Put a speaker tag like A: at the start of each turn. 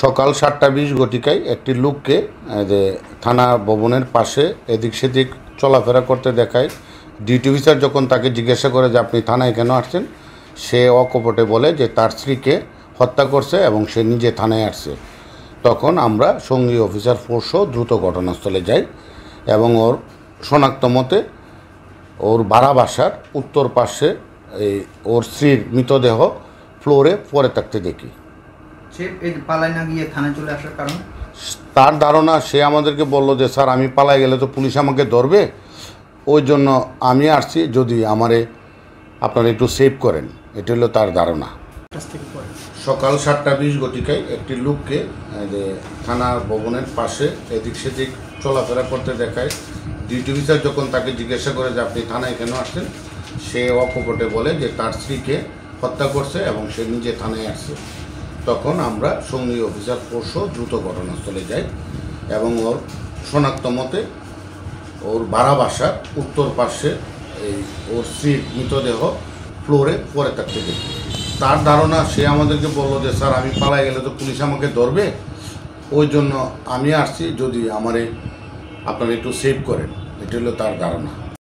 A: সকাল ৭টা ২০ ঘটিকায় একটি লোককে থানা ভবনের পাশে এদিক সেদিক চলাফেরা করতে দেখায়। ডিউটি অফিসার যখন তাকে জিজ্ঞাসা করে যে আপনি থানায় কেন আসছেন, সে অকপটে বলে যে তার স্ত্রীকে হত্যা করছে এবং সে নিজে থানায় আসছে। তখন আমরা সঙ্গী অফিসার ফোর্সও দ্রুত ঘটনাস্থলে যাই এবং ওর শনাক্ত মতে ওর ভাড়া বাসার উত্তর পাশে ওর স্ত্রীর মৃতদেহ ফ্লোরে পড়ে থাকতে দেখি।
B: সে পালায় না গিয়ে থানায় চলে আসার কারণ?
A: তার ধারণা, সে আমাদেরকে বললো যে স্যার আমি পালাই গেলে তো পুলিশ আমাকে ধরবে, ওই জন্য আমি আসছি, যদি আমারে আপনারা একটু সেভ করেন। এটা হলো তার ধারণা। সকাল ৭টা ২০ ঘটিকায় একটি লোককে থানার ভবনের পাশে এদিক সেদিক চলাফেরা করতে দেখায়। ডিউটি অফিসার যখন তাকে জিজ্ঞাসা করে যে আপনি থানায় কেন আসছেন, সে অকপটে বলে যে তার স্ত্রীকে হত্যা করছে এবং সে নিজে থানায় আসছে। তখন আমরা সঙ্গী অফিসার ফোর্সও দ্রুত ঘটনাস্থলে যাই এবং ওর শনাক্ত মতে ওর ভাড়া বাসার উত্তর পাশে ওর স্ত্রীর মৃতদেহ ফ্লোরে পড়ে থাকতে দেখি। তার ধারণা, সে আমাদেরকে বললো যে স্যার আমি পালাই গেলে তো পুলিশ আমাকে ধরবে, ওই জন্য আমি আসছি, যদি আমারে আপনারা একটু সেভ করেন। এটা হলো তার ধারণা।